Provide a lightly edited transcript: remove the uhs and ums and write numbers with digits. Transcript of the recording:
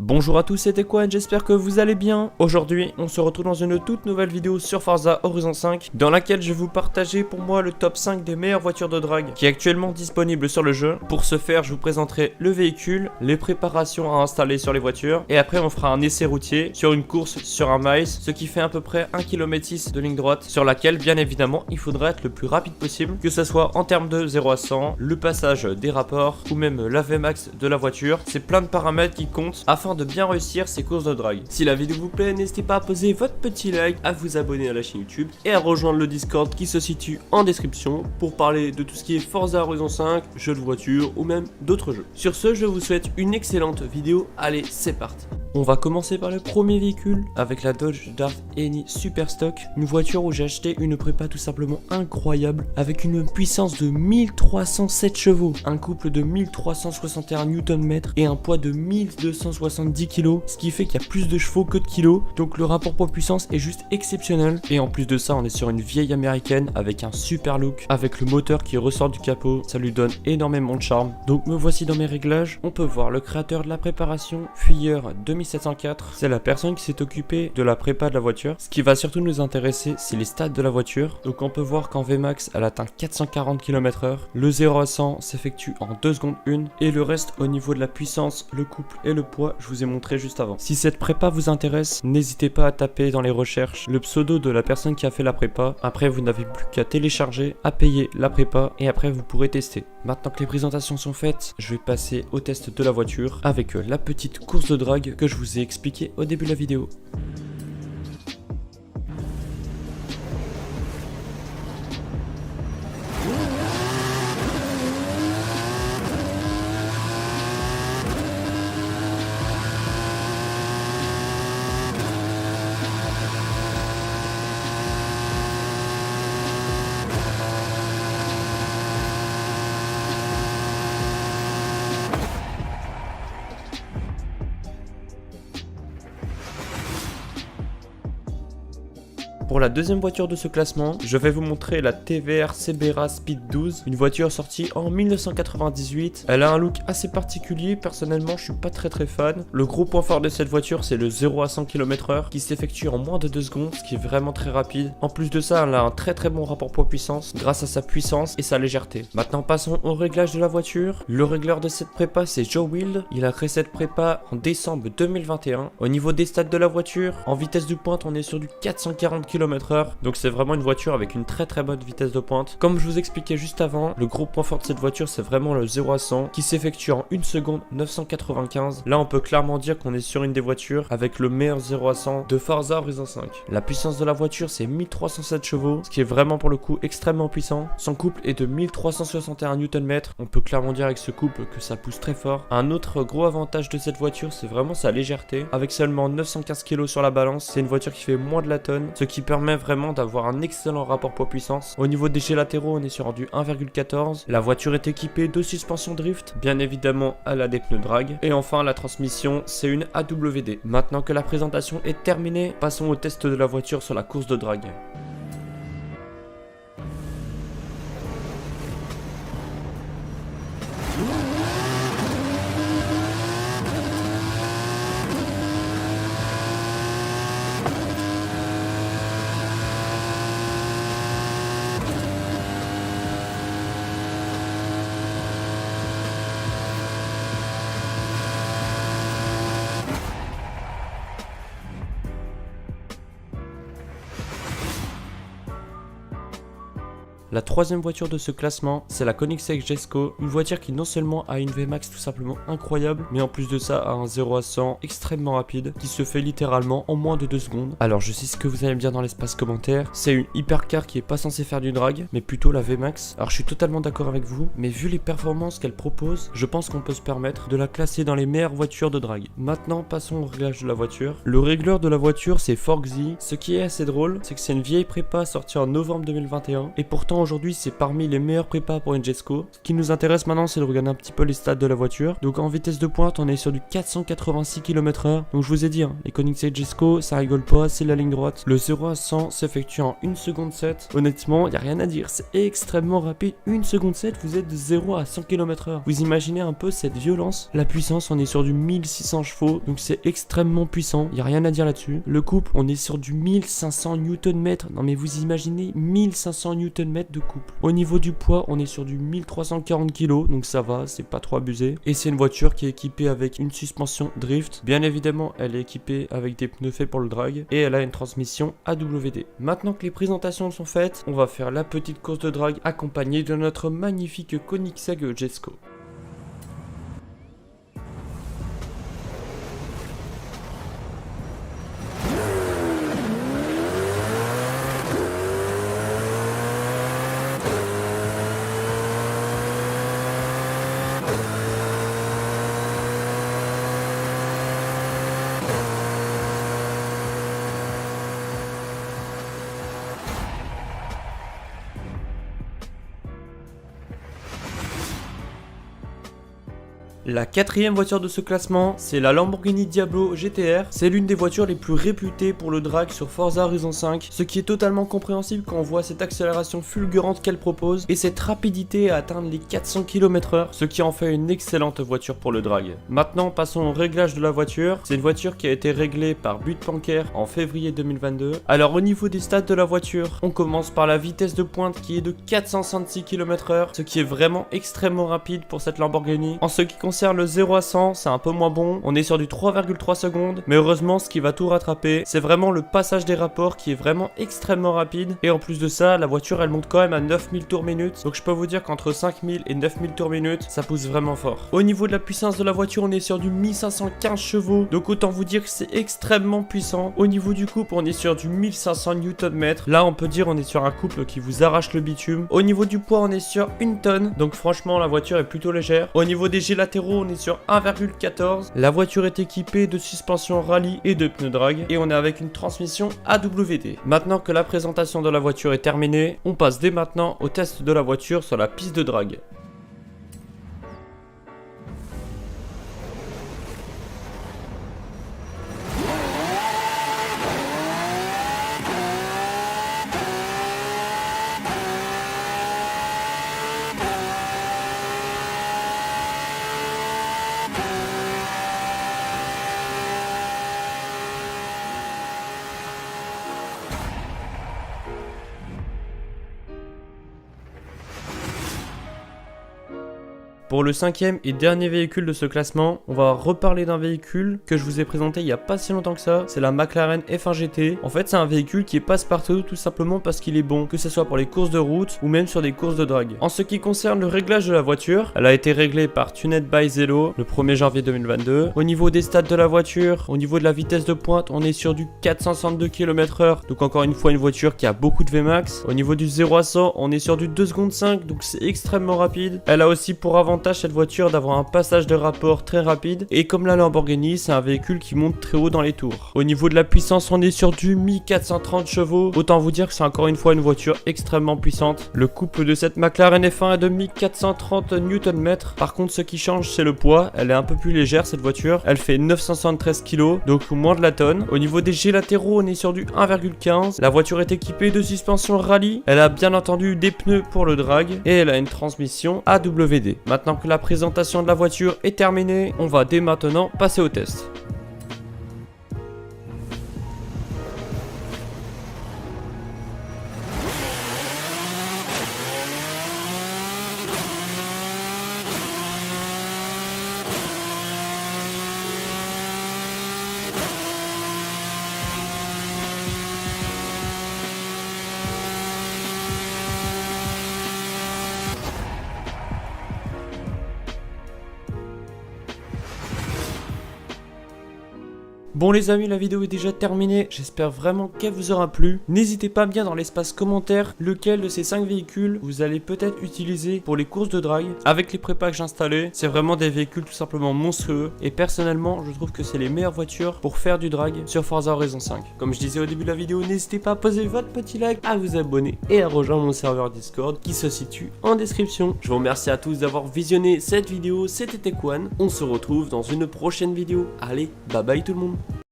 Bonjour à tous, c'était Quan, j'espère que vous allez bien. Aujourd'hui, on se retrouve dans une toute nouvelle vidéo sur Forza Horizon 5 dans laquelle je vais vous partager pour moi le top 5 des meilleures voitures de drague qui est actuellement disponible sur le jeu. Pour ce faire, je vous présenterai le véhicule, les préparations à installer sur les voitures et après on fera un essai routier sur une course sur un miles, ce qui fait à peu près 1,6 km de ligne droite sur laquelle bien évidemment il faudra être le plus rapide possible, que ce soit en termes de 0 à 100, le passage des rapports ou même la Vmax de la voiture. C'est plein de paramètres qui comptent afin de bien réussir ces courses de drague. Si la vidéo vous plaît, n'hésitez pas à poser votre petit like, à vous abonner à la chaîne YouTube et à rejoindre le Discord qui se situe en description pour parler de tout ce qui est Forza Horizon 5, jeux de voiture ou même d'autres jeux. Sur ce, je vous souhaite une excellente vidéo. Allez, c'est parti. On va commencer par le premier véhicule avec la Dodge Dart Henny Superstock, une voiture où j'ai acheté une prépa tout simplement incroyable avec une puissance de 1307 chevaux, un couple de 1361 Nm et un poids de 1270 kg, ce qui fait qu'il y a plus de chevaux que de kilos, donc le rapport poids-puissance est juste exceptionnel. Et en plus de ça, on est sur une vieille américaine avec un super look, avec le moteur qui ressort du capot, ça lui donne énormément de charme. Donc me voici dans mes réglages, on peut voir le créateur de la préparation, Fuyeur 2704, c'est la personne qui s'est occupée de la prépa de la voiture. Ce qui va surtout nous intéresser, c'est les stats de la voiture. Donc on peut voir qu'en Vmax, elle atteint 440 km/h, le 0 à 100 s'effectue en 2 secondes 1, et le reste au niveau de la puissance, le couple et le poids, je vous ai montré juste avant. Si cette prépa vous intéresse, n'hésitez pas à taper dans les recherches le pseudo de la personne qui a fait la prépa. Après, vous n'avez plus qu'à télécharger, à payer la prépa et après vous pourrez tester. Maintenant que les présentations sont faites, je vais passer au test de la voiture avec la petite course de drague que je vous ai expliqué au début de la vidéo. Pour la deuxième voiture de ce classement, je vais vous montrer la TVR Cebera Speed 12, une voiture sortie en 1998. Elle a un look assez particulier, personnellement je suis pas très fan. Le gros point fort de cette voiture, c'est le 0 à 100 km/h qui s'effectue en moins de 2 secondes, ce qui est vraiment très rapide. En plus de ça, elle a un très bon rapport poids-puissance grâce à sa puissance et sa légèreté. Maintenant passons au réglage de la voiture. Le régleur de cette prépa, c'est Joe Wild. Il a créé cette prépa en décembre 2021. Au niveau des stats de la voiture, en vitesse de pointe, on est sur du 440 km/h. Donc c'est vraiment une voiture avec une très bonne vitesse de pointe. Comme je vous expliquais juste avant, le gros point fort de cette voiture, c'est vraiment le 0 à 100 qui s'effectue en 1 seconde 995. Là on peut clairement dire qu'on est sur une des voitures avec le meilleur 0 à 100 de Forza Horizon 5. La puissance de la voiture, c'est 1307 chevaux, ce qui est vraiment pour le coup extrêmement puissant. Son couple est de 1361 Nm. On peut clairement dire avec ce couple que ça pousse très fort. Un autre gros avantage de cette voiture, c'est vraiment sa légèreté. Avec seulement 915 kg sur la balance, c'est une voiture qui fait moins de la tonne, ce qui permet vraiment d'avoir un excellent rapport poids-puissance. Au niveau des jets latéraux, on est sur du 1,14. La voiture est équipée de suspension drift, bien évidemment elle a des pneus drag. Et enfin la transmission, c'est une AWD. Maintenant que la présentation est terminée, passons au test de la voiture sur la course de drague. La troisième voiture de ce classement, c'est la Koenigsegg Jesko, une voiture qui non seulement a une Vmax tout simplement incroyable, mais en plus de ça a un 0 à 100 extrêmement rapide, qui se fait littéralement en moins de 2 secondes. Alors je sais ce que vous allez me dire dans l'espace commentaire, c'est une hypercar qui est pas censée faire du drag, mais plutôt la Vmax. Alors je suis totalement d'accord avec vous, mais vu les performances qu'elle propose, je pense qu'on peut se permettre de la classer dans les meilleures voitures de drag. Maintenant passons au réglage de la voiture. Le régleur de la voiture c'est Forxy. Ce qui est assez drôle, c'est que c'est une vieille prépa sortie en novembre 2021, et pourtant clairement aujourd'hui c'est parmi les meilleurs prépas pour une Jesko. Ce qui nous intéresse maintenant c'est de regarder un petit peu les stats de la voiture. Donc en vitesse de pointe on est sur du 486 km/h. Donc je vous ai dit, hein, les Koenigsegg Jesko ça rigole pas, c'est la ligne droite. Le 0 à 100 s'effectue en 1 seconde 7. Honnêtement il n'y a rien à dire, c'est extrêmement rapide. 1 seconde 7 vous êtes de 0 à 100 km/h. Vous imaginez un peu cette violence. La puissance on est sur du 1600 chevaux. Donc c'est extrêmement puissant, il n'y a rien à dire là-dessus. Le couple on est sur du 1500 Nm. Non mais vous imaginez 1500 Nm de couple. Au niveau du poids on est sur du 1340 kg. Donc ça va, c'est pas trop abusé. Et c'est une voiture qui est équipée avec une suspension drift. Bien évidemment elle est équipée avec des pneus faits pour le drag. Et elle a une transmission AWD. Maintenant que les présentations sont faites, on va faire la petite course de drag accompagnée de notre magnifique Koenigsegg Jesko. La quatrième voiture de ce classement, c'est la Lamborghini Diablo GTR. C'est l'une des voitures les plus réputées pour le drag sur Forza Horizon 5, ce qui est totalement compréhensible quand on voit cette accélération fulgurante qu'elle propose et cette rapidité à atteindre les 400 km/h, ce qui en fait une excellente voiture pour le drag. Maintenant, passons au réglage de la voiture. C'est une voiture qui a été réglée par Butpanker en février 2022. Alors au niveau des stats de la voiture, on commence par la vitesse de pointe qui est de 466 km/h, ce qui est vraiment extrêmement rapide pour cette Lamborghini. En ce qui concerne le 0 à 100, c'est un peu moins bon. On est sur du 3,3 secondes. Mais heureusement, ce qui va tout rattraper, c'est vraiment le passage des rapports qui est vraiment extrêmement rapide. Et en plus de ça, la voiture, elle monte quand même à 9000 tours minute. Donc je peux vous dire qu'entre 5000 et 9000 tours minute, ça pousse vraiment fort. Au niveau de la puissance de la voiture, on est sur du 1515 chevaux. Donc autant vous dire que c'est extrêmement puissant. Au niveau du couple, on est sur du 1500 Nm. Là, on peut dire on est sur un couple qui vous arrache le bitume. Au niveau du poids, on est sur 1 tonne. Donc franchement, la voiture est plutôt légère. Au niveau des jets latéraux, on est sur 1,14. La voiture est équipée de suspension rallye et de pneus drag. Et on est avec une transmission AWD. Maintenant que la présentation de la voiture est terminée, on passe dès maintenant au test de la voiture sur la piste de drag. Pour le cinquième et dernier véhicule de ce classement, on va reparler d'un véhicule que je vous ai présenté il n'y a pas si longtemps que ça. C'est la McLaren F1 GT. En fait, c'est un véhicule qui est passe-partout tout simplement parce qu'il est bon, que ce soit pour les courses de route ou même sur des courses de drag. En ce qui concerne le réglage de la voiture, elle a été réglée par Tuned by Zelo le 1er janvier 2022. Au niveau des stats de la voiture, au niveau de la vitesse de pointe, on est sur du 462 km/h. Donc encore une fois, une voiture qui a beaucoup de Vmax. Au niveau du 0 à 100, on est sur du 2 secondes 5, donc c'est extrêmement rapide. Elle a aussi pour avantage cette voiture d'avoir un passage de rapport très rapide et comme la Lamborghini c'est un véhicule qui monte très haut dans les tours. Au niveau de la puissance on est sur du 1430 chevaux, autant vous dire que c'est encore une fois une voiture extrêmement puissante. Le couple de cette McLaren F1 est de 1430 Nm. Par contre ce qui change c'est le poids, elle est un peu plus légère cette voiture, elle fait 973 kg donc moins de la tonne. Au niveau des jets latéraux on est sur du 1,15. La voiture est équipée de suspension rallye, elle a bien entendu des pneus pour le drag et elle a une transmission AWD. Maintenant que la présentation de la voiture est terminée, on va dès maintenant passer au test. Bon les amis, la vidéo est déjà terminée, j'espère vraiment qu'elle vous aura plu. N'hésitez pas bien dans l'espace commentaire lequel de ces 5 véhicules vous allez peut-être utiliser pour les courses de drague. Avec les prépas que j'ai installés, c'est vraiment des véhicules tout simplement monstrueux. Et personnellement, je trouve que c'est les meilleures voitures pour faire du drag sur Forza Horizon 5. Comme je disais au début de la vidéo, n'hésitez pas à poser votre petit like, à vous abonner et à rejoindre mon serveur Discord qui se situe en description. Je vous remercie à tous d'avoir visionné cette vidéo, c'était Tekwan. On se retrouve dans une prochaine vidéo. Allez, bye bye tout le monde.